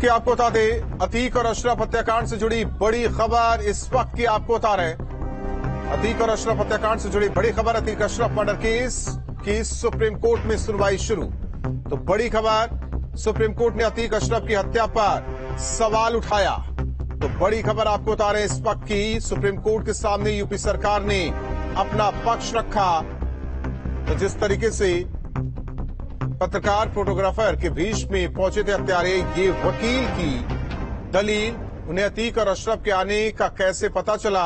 की आपको बता दें, अतीक और अशरफ हत्याकांड से जुड़ी बड़ी खबर इस वक्त की आपको बता रहे हैं। अतीक और अशरफ हत्याकांड से जुड़ी बड़ी खबर, अतीक अशरफ मर्डर केस की सुप्रीम कोर्ट में सुनवाई शुरू। तो बड़ी खबर, सुप्रीम कोर्ट ने अतीक अशरफ की हत्या पर सवाल उठाया। तो बड़ी खबर आपको बता रहे हैं इस वक्त की, सुप्रीम कोर्ट के सामने यूपी सरकार ने अपना पक्ष रखा। तो जिस तरीके से पत्रकार फोटोग्राफर के बीच में पहुंचे थे हत्यारे, ये वकील की दलील, उन्हें अतीक और अशरफ के आने का कैसे पता चला।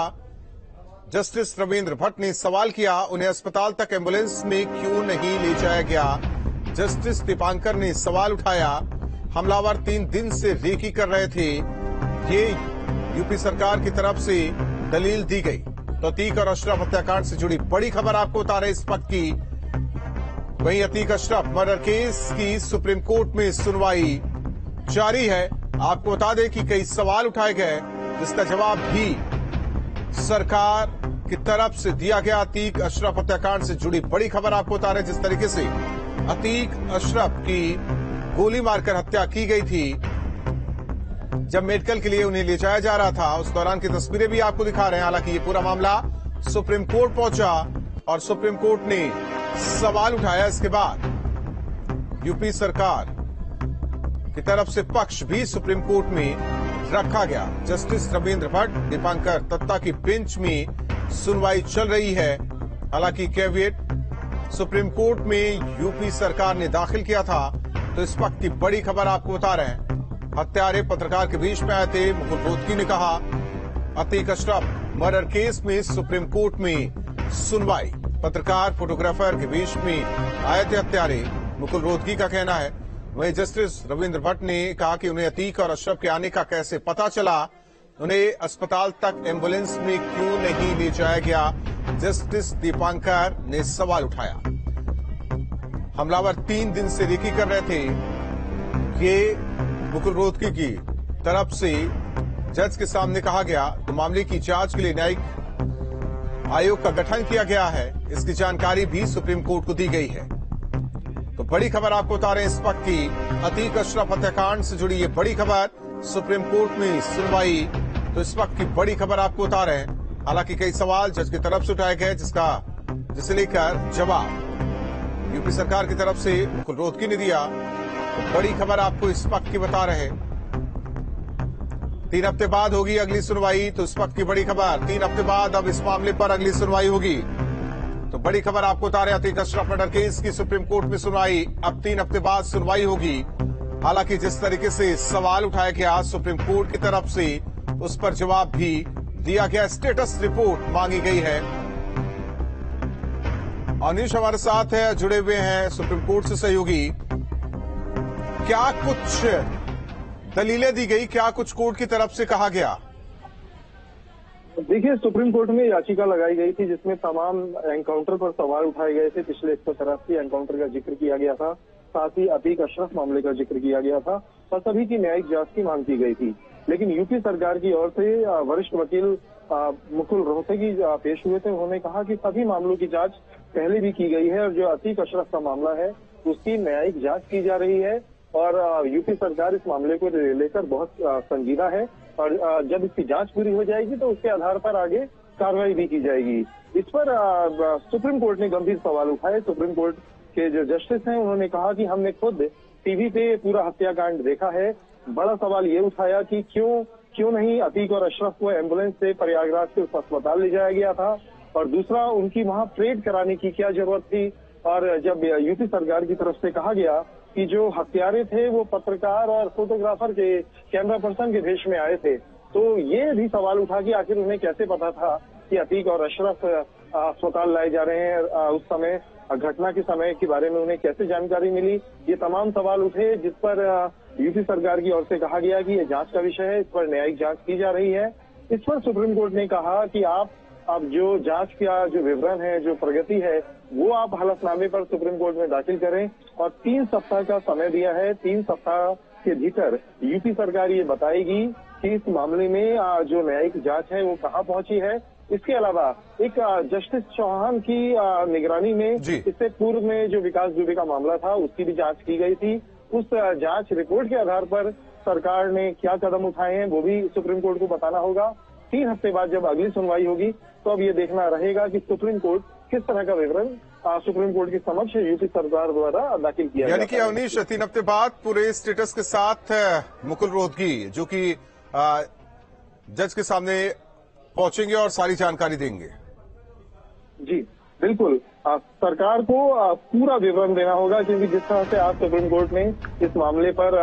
जस्टिस रविंद्र भट्ट ने सवाल किया, उन्हें अस्पताल तक एम्बुलेंस में क्यों नहीं ले जाया गया। जस्टिस दीपांकर ने सवाल उठाया, हमलावर 3 दिन से रेकी कर रहे थे, ये यूपी सरकार की तरफ से दलील दी गई। तो अतीक और अशरफ हत्याकांड से जुड़ी बड़ी खबर आपको बता रहे इस वक्त की। वहीं अतीक अशरफ मर्डर केस की सुप्रीम कोर्ट में सुनवाई जारी है। आपको बता दें कि कई सवाल उठाए गए, जिसका जवाब भी सरकार की तरफ से दिया गया। अतीक अशरफ हत्याकांड से जुड़ी बड़ी खबर आपको बता रहे हैं, जिस तरीके से अतीक अशरफ की गोली मारकर हत्या की गई थी। जब मेडिकल के लिए उन्हें ले जाया जा रहा था, उस दौरान की तस्वीरें भी आपको दिखा रहे हैं। हालांकि ये पूरा मामला सुप्रीम कोर्ट पहुंचा और सुप्रीम कोर्ट ने सवाल उठाया। इसके बाद यूपी सरकार की तरफ से पक्ष भी सुप्रीम कोर्ट में रखा गया। जस्टिस रविंद्र भट्ट, दीपांकर दत्ता की बेंच में सुनवाई चल रही है। हालांकि कैविएट सुप्रीम कोर्ट में यूपी सरकार ने दाखिल किया था। तो इस वक्त की बड़ी खबर आपको बता रहे हैं, हत्यारे पत्रकार के बीच में आए थे। मुकुल रोहतगी ने कहा, अतीक अशरफ मर्डर केस में सुप्रीम कोर्ट में सुनवाई। पत्रकार फोटोग्राफर के बीच में आए थे हत्यारे, मुकुल रोहतगी का कहना है। वहीं जस्टिस रविंद्र भट्ट ने कहा कि उन्हें अतीक और अशरफ के आने का कैसे पता चला, उन्हें अस्पताल तक एम्बुलेंस में क्यों नहीं ले जाया गया। जस्टिस दीपांकर ने सवाल उठाया, हमलावर 3 दिन से रेकी कर रहे थे, ये मुकुल रोहतगी की तरफ से जज के सामने कहा गया। तो मामले की जांच के लिए न्यायिक आयोग का गठन किया गया है, इसकी जानकारी भी सुप्रीम कोर्ट को दी गई है। तो बड़ी खबर आपको बता रहे हैं इस वक्त की, अतीक अशरफ हत्याकांड से जुड़ी ये बड़ी खबर, सुप्रीम कोर्ट में सुनवाई। तो इस वक्त की बड़ी खबर आपको बता रहे हैं। हालांकि कई सवाल जज की तरफ से उठाए गए, जिसे लेकर जवाब यूपी सरकार की तरफ से मुकुल रोहतगी ने दिया। तो बड़ी खबर आपको इस वक्त की बता रहे हैं। 3 हफ्ते बाद होगी अगली सुनवाई। तो इस वक्त की बड़ी खबर, 3 हफ्ते बाद अब इस मामले पर अगली सुनवाई होगी। तो बड़ी खबर आपको बता रहे हैं, अतीक अशरफ मर्डर केस की सुप्रीम कोर्ट में सुनवाई, अब 3 हफ्ते बाद सुनवाई होगी। हालांकि जिस तरीके से सवाल उठाया गया सुप्रीम कोर्ट की तरफ से, उस पर जवाब भी दिया गया। स्टेटस रिपोर्ट मांगी गई है। अनिश हमारे साथ है, जुड़े हुए हैं सुप्रीम कोर्ट से सहयोगी। क्या कुछ दलीलें दी गई, क्या कुछ कोर्ट की तरफ से कहा गया? देखिए, सुप्रीम कोर्ट में याचिका लगाई गई थी, जिसमें तमाम एनकाउंटर पर सवाल उठाए गए थे। पिछले 183 एनकाउंटर का जिक्र किया गया था, साथ ही अतीक अशरफ मामले का जिक्र किया गया था और सभी की न्यायिक जांच की मांग की गई थी। लेकिन यूपी सरकार की ओर से वरिष्ठ वकील मुकुल रोहतगी पेश हुए थे। उन्होंने कहा कि सभी मामलों की जांच पहले भी की गई है और जो अतीक अशरफ का मामला है उसकी न्यायिक जांच की जा रही है और यूपी सरकार इस मामले को लेकर बहुत संजीदा है और जब इसकी जांच पूरी हो जाएगी तो उसके आधार पर आगे कार्रवाई भी की जाएगी। इस पर सुप्रीम कोर्ट ने गंभीर सवाल उठाए। सुप्रीम कोर्ट के जो जस्टिस हैं उन्होंने कहा कि हमने खुद टीवी पे पूरा हत्याकांड देखा है। बड़ा सवाल ये उठाया कि क्यों नहीं अतीक और अशरफ को एम्बुलेंस से प्रयागराज के उस अस्पताल ले जाया गया था, और दूसरा उनकी वहां परेड कराने की क्या जरूरत थी। और जब यूपी सरकार की तरफ से कहा गया कि जो हत्यारे थे वो पत्रकार और फोटोग्राफर के कैमरा पर्सन के भेष में आए थे, तो ये भी सवाल उठा कि आखिर उन्हें कैसे पता था कि अतीक और अशरफ अस्पताल लाए जा रहे हैं। उस समय घटना के समय के बारे में उन्हें कैसे जानकारी मिली, ये तमाम सवाल उठे, जिस पर यूपी सरकार की ओर से कहा गया कि ये जांच का विषय है, इस पर न्यायिक जांच की जा रही है। इस पर सुप्रीम कोर्ट ने कहा कि आप अब जो जांच का जो विवरण है, जो प्रगति है, वो आप हलफनामे पर सुप्रीम कोर्ट में दाखिल करें और 3 सप्ताह का समय दिया है। 3 सप्ताह के भीतर यूपी सरकार ये बताएगी कि इस मामले में जो न्यायिक जांच है वो कहाँ पहुंची है। इसके अलावा एक जस्टिस चौहान की निगरानी में इससे पूर्व में जो विकास दुबे का मामला था उसकी भी जांच की गई थी। उस जांच रिपोर्ट के आधार पर सरकार ने क्या कदम उठाए हैं वो भी सुप्रीम कोर्ट को बताना होगा। 3 हफ्ते बाद जब अगली सुनवाई होगी तो अब ये देखना रहेगा कि सुप्रीम कोर्ट किस तरह का विवरण सुप्रीम कोर्ट के समक्ष यूपी सरकार द्वारा दाखिल किया। यानी कि अवनीश 3 हफ्ते बाद पूरे स्टेटस के साथ मुकुल रोहतगी जो कि जज के सामने पहुंचेंगे और सारी जानकारी देंगे। जी बिल्कुल, सरकार को पूरा विवरण देना होगा, क्योंकि जिस तरह से आज सुप्रीम कोर्ट ने इस मामले पर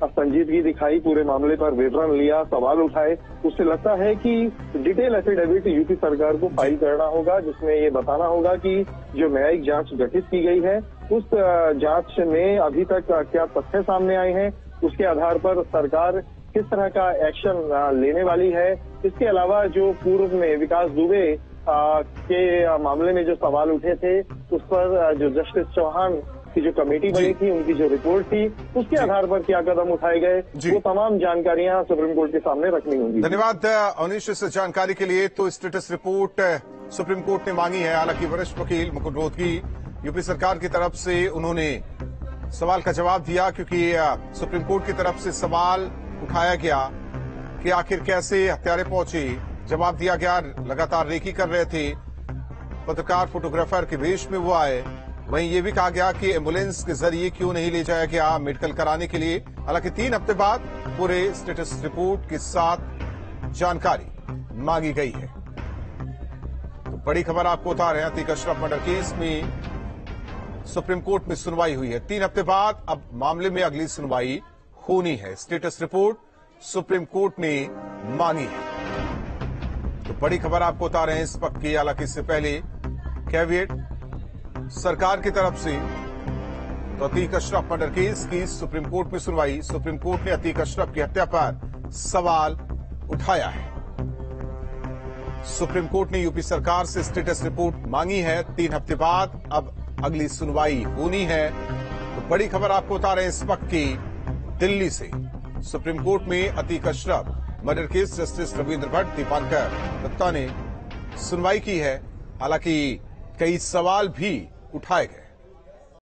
संजीदगी दिखाई, पूरे मामले पर विवरण लिया, सवाल उठाए, उससे लगता है कि डिटेल एफिडेविट यूपी सरकार को फाइल करना होगा, जिसमें ये बताना होगा कि जो न्यायिक जांच गठित की गई है उस जांच में अभी तक क्या तथ्य सामने आए हैं, उसके आधार पर सरकार किस तरह का एक्शन लेने वाली है। इसके अलावा जो पूर्व में विकास दुबे के मामले में जो सवाल उठे थे उस पर जो जस्टिस चौहान की जो कमेटी बनी थी, उनकी जो रिपोर्ट थी, उसके आधार पर क्या कदम उठाए गए, वो तमाम जानकारियां सुप्रीम कोर्ट के सामने रखनी होंगी। धन्यवाद अवनीश इस जानकारी के लिए। तो स्टेटस रिपोर्ट सुप्रीम कोर्ट ने मांगी है। हालांकि वरिष्ठ वकील मुकुल रोहतगी यूपी सरकार की तरफ से उन्होंने सवाल का जवाब दिया, क्योंकि सुप्रीम कोर्ट की तरफ से सवाल उठाया गया कि आखिर कैसे हत्यारे पहुंचे। जवाब दिया गया लगातार रेकी कर रहे थे, पत्रकार फोटोग्राफर के वेश में वो आए। वहीं ये भी कहा गया कि एम्बुलेंस के जरिए क्यों नहीं ले जाया गया मेडिकल कराने के लिए। हालांकि 3 हफ्ते बाद पूरे स्टेटस रिपोर्ट के साथ जानकारी मांगी गई है। तो बड़ी खबर आपको बता रहे हैं, अतीक अशरफ मर्डर केस में सुप्रीम कोर्ट में सुनवाई हुई है। 3 हफ्ते बाद अब मामले में अगली सुनवाई होनी है। स्टेटस रिपोर्ट सुप्रीम कोर्ट ने मांगी है। तो बड़ी खबर आपको बता रहे हैं इस वक्त की। हालांकि इससे पहले कैविएट सरकार की तरफ से तो अतीक अशरफ मर्डर केस की सुप्रीम कोर्ट में सुनवाई। सुप्रीम कोर्ट ने अतीक अशरफ की हत्या पर सवाल उठाया है। सुप्रीम कोर्ट ने यूपी सरकार से स्टेटस रिपोर्ट मांगी है। 3 हफ्ते बाद अब अगली सुनवाई होनी है। तो बड़ी खबर आपको बता रहे हैं इस वक्त की दिल्ली से। सुप्रीम कोर्ट में Atiq Ashraf murder case justice Ravindra Bhatt, Dipankar Datta ने सुनवाई की है। हालांकि कई सवाल भी उठाए गए।